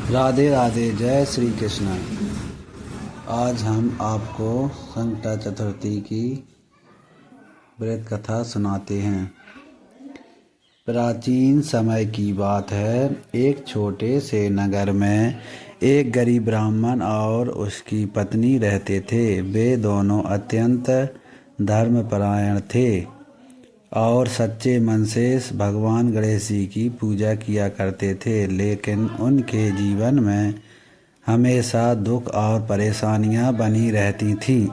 राधे राधे। जय श्री कृष्ण। आज हम आपको संकट चतुर्थी की व्रत कथा सुनाते हैं। प्राचीन समय की बात है। एक छोटे से नगर में एक गरीब ब्राह्मण और उसकी पत्नी रहते थे। वे दोनों अत्यंत धर्मपरायण थे और सच्चे मन से भगवान गणेश जी की पूजा किया करते थे। लेकिन उनके जीवन में हमेशा दुख और परेशानियां बनी रहती थीं।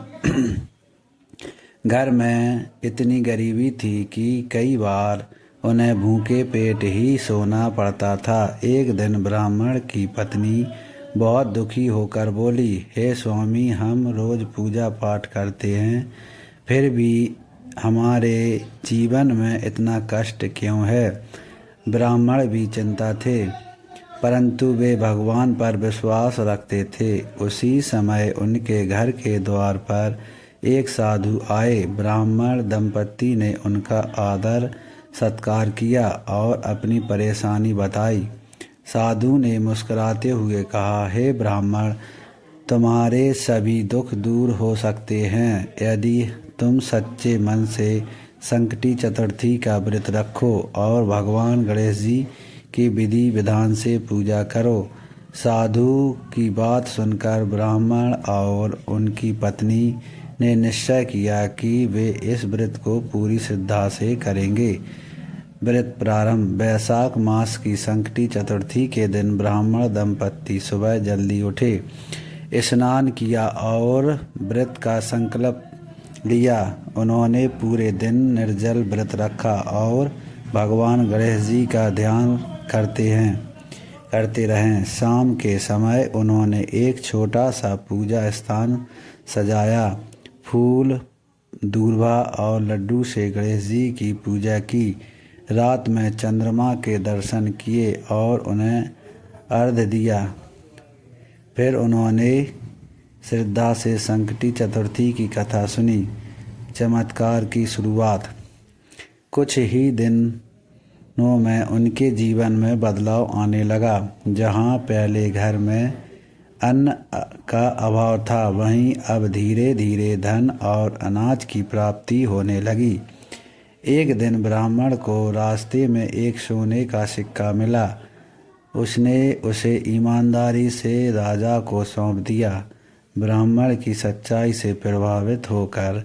घर में इतनी गरीबी थी कि कई बार उन्हें भूखे पेट ही सोना पड़ता था। एक दिन ब्राह्मण की पत्नी बहुत दुखी होकर बोली, हे स्वामी, हम रोज पूजा पाठ करते हैं, फिर भी हमारे जीवन में इतना कष्ट क्यों है। ब्राह्मण भी चिंता थे, परंतु वे भगवान पर विश्वास रखते थे। उसी समय उनके घर के द्वार पर एक साधु आए। ब्राह्मण दंपत्ति ने उनका आदर सत्कार किया और अपनी परेशानी बताई। साधु ने मुस्कुराते हुए कहा, हे ब्राह्मण, तुम्हारे सभी दुख दूर हो सकते हैं यदि तुम सच्चे मन से संकटी चतुर्थी का व्रत रखो और भगवान गणेश जी की विधि विधान से पूजा करो। साधु की बात सुनकर ब्राह्मण और उनकी पत्नी ने निश्चय किया कि वे इस व्रत को पूरी श्रद्धा से करेंगे। व्रत प्रारंभ। वैशाख मास की संकटी चतुर्थी के दिन ब्राह्मण दंपत्ति सुबह जल्दी उठे, स्नान किया और व्रत का संकल्प लिया। उन्होंने पूरे दिन निर्जल व्रत रखा और भगवान गणेश जी का ध्यान करते रहें। शाम के समय उन्होंने एक छोटा सा पूजा स्थान सजाया। फूल, दूर्वा और लड्डू से गणेश जी की पूजा की। रात में चंद्रमा के दर्शन किए और उन्हें अर्घ्य दिया। फिर उन्होंने श्रद्धा से संकटी चतुर्थी की कथा सुनी। चमत्कार की शुरुआत। कुछ ही दिनों में उनके जीवन में बदलाव आने लगा। जहां पहले घर में अन्न का अभाव था, वहीं अब धीरे धीरे धन और अनाज की प्राप्ति होने लगी। एक दिन ब्राह्मण को रास्ते में एक सोने का सिक्का मिला। उसने उसे ईमानदारी से राजा को सौंप दिया। ब्राह्मण की सच्चाई से प्रभावित होकर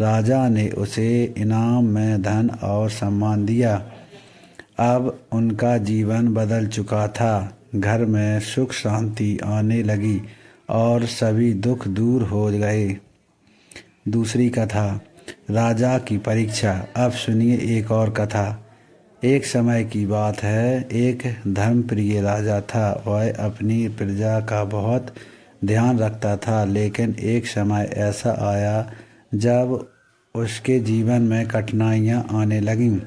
राजा ने उसे इनाम में धन और सम्मान दिया। अब उनका जीवन बदल चुका था। घर में सुख शांति आने लगी और सभी दुख दूर हो गए। दूसरी कथा, राजा की परीक्षा। अब सुनिए एक और कथा। एक समय की बात है, एक धर्मप्रिय राजा था। वह अपनी प्रजा का बहुत ध्यान रखता था, लेकिन एक समय ऐसा आया जब उसके जीवन में कठिनाइयाँ आने लगीं।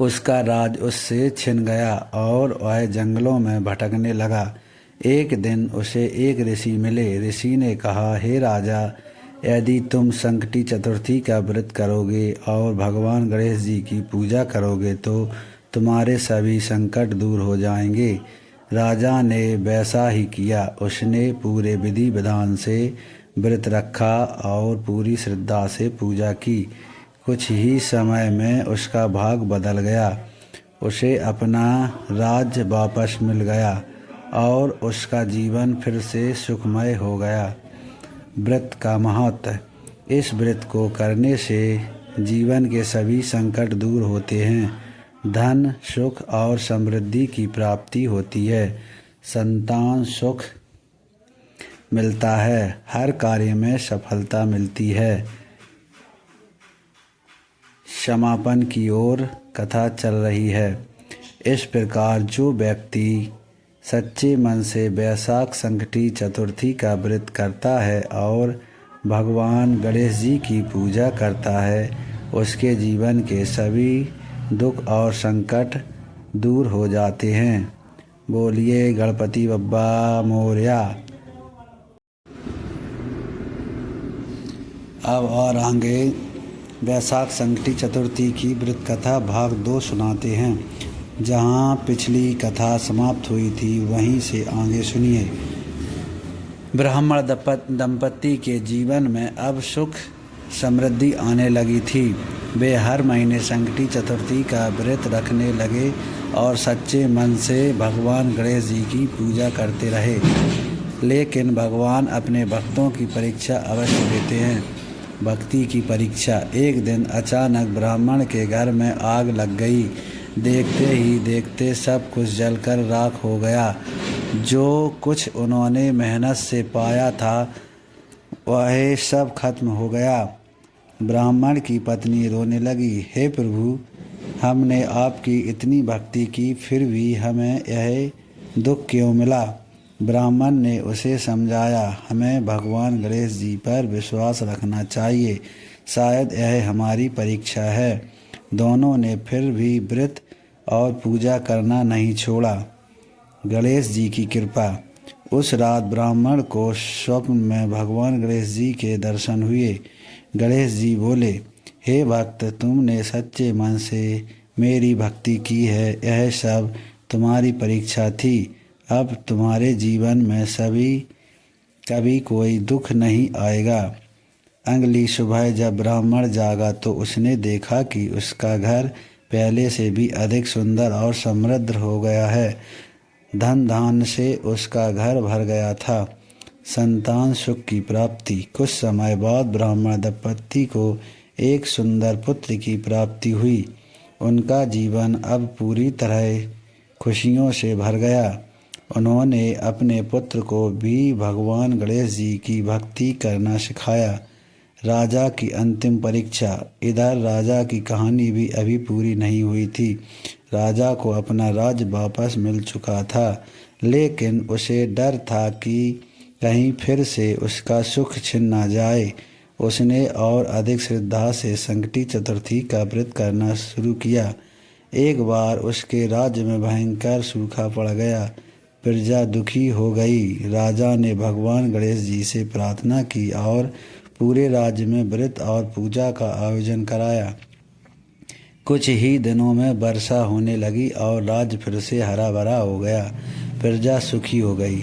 उसका राज उससे छिन गया और वह जंगलों में भटकने लगा। एक दिन उसे एक ऋषि मिले। ऋषि ने कहा, हे राजा, यदि तुम संकटी चतुर्थी का व्रत करोगे और भगवान गणेश जी की पूजा करोगे तो तुम्हारे सभी संकट दूर हो जाएंगे। राजा ने वैसा ही किया। उसने पूरे विधि विधान से व्रत रखा और पूरी श्रद्धा से पूजा की। कुछ ही समय में उसका भाग बदल गया। उसे अपना राज्य वापस मिल गया और उसका जीवन फिर से सुखमय हो गया। व्रत का महत्व। इस व्रत को करने से जीवन के सभी संकट दूर होते हैं। धन, सुख और समृद्धि की प्राप्ति होती है। संतान सुख मिलता है। हर कार्य में सफलता मिलती है। समापन की ओर कथा चल रही है। इस प्रकार जो व्यक्ति सच्चे मन से वैशाख संकटी चतुर्थी का व्रत करता है और भगवान गणेश जी की पूजा करता है, उसके जीवन के सभी दुख और संकट दूर हो जाते हैं। बोलिए गणपति बप्पा मोरया। अब और आगे वैशाख संकटी चतुर्थी की व्रत कथा भाग 2 सुनाते हैं। जहाँ पिछली कथा समाप्त हुई थी वहीं से आगे सुनिए। ब्राह्मण दंपति के जीवन में अब सुख समृद्धि आने लगी थी। वे हर महीने संकटी चतुर्थी का व्रत रखने लगे और सच्चे मन से भगवान गणेश जी की पूजा करते रहे। लेकिन भगवान अपने भक्तों की परीक्षा अवश्य लेते हैं। भक्ति की परीक्षा। एक दिन अचानक ब्राह्मण के घर में आग लग गई। देखते ही देखते सब कुछ जलकर राख हो गया। जो कुछ उन्होंने मेहनत से पाया था वह सब खत्म हो गया। ब्राह्मण की पत्नी रोने लगी, हे प्रभु, हमने आपकी इतनी भक्ति की फिर भी हमें यह दुख क्यों मिला। ब्राह्मण ने उसे समझाया, हमें भगवान गणेश जी पर विश्वास रखना चाहिए, शायद यह हमारी परीक्षा है। दोनों ने फिर भी व्रत और पूजा करना नहीं छोड़ा। गणेश जी की कृपा। उस रात ब्राह्मण को स्वप्न में भगवान गणेश जी के दर्शन हुए। गणेश जी बोले, हे भक्त, तुमने सच्चे मन से मेरी भक्ति की है, यह सब तुम्हारी परीक्षा थी। अब तुम्हारे जीवन में कभी कोई दुख नहीं आएगा। अगली सुबह जब ब्राह्मण जागा तो उसने देखा कि उसका घर पहले से भी अधिक सुंदर और समृद्ध हो गया है। धन धान्य से उसका घर भर गया था। संतान सुख की प्राप्ति। कुछ समय बाद ब्राह्मण दंपति को एक सुंदर पुत्र की प्राप्ति हुई। उनका जीवन अब पूरी तरह खुशियों से भर गया। उन्होंने अपने पुत्र को भी भगवान गणेश जी की भक्ति करना सिखाया। राजा की अंतिम परीक्षा। इधर राजा की कहानी भी अभी पूरी नहीं हुई थी। राजा को अपना राज्य वापस मिल चुका था, लेकिन उसे डर था कि कहीं फिर से उसका सुख छिन ना जाए। उसने और अधिक श्रद्धा से संकटी चतुर्थी का व्रत करना शुरू किया। एक बार उसके राज्य में भयंकर सूखा पड़ गया। प्रजा दुखी हो गई। राजा ने भगवान गणेश जी से प्रार्थना की और पूरे राज्य में व्रत और पूजा का आयोजन कराया। कुछ ही दिनों में वर्षा होने लगी और राज्य फिर से हरा भरा हो गया। प्रजा सुखी हो गई।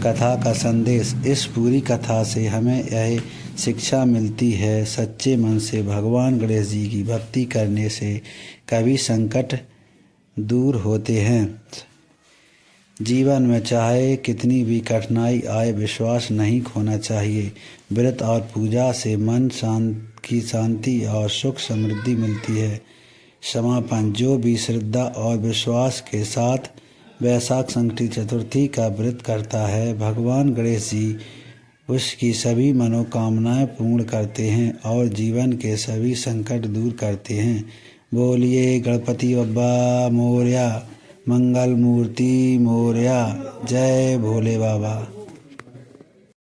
कथा का संदेश। इस पूरी कथा से हमें यह शिक्षा मिलती है, सच्चे मन से भगवान गणेश जी की भक्ति करने से कभी संकट दूर होते हैं। जीवन में चाहे कितनी भी कठिनाई आए, विश्वास नहीं खोना चाहिए। व्रत और पूजा से मन की शांति और सुख समृद्धि मिलती है। समापन। जो भी श्रद्धा और विश्वास के साथ वैशाख संकटी चतुर्थी का व्रत करता है, भगवान गणेश जी उसकी सभी मनोकामनाएं पूर्ण करते हैं और जीवन के सभी संकट दूर करते हैं। बोलिए गणपति बप्पा मोरया, मंगल मूर्ति मोरया। जय भोले बाबा।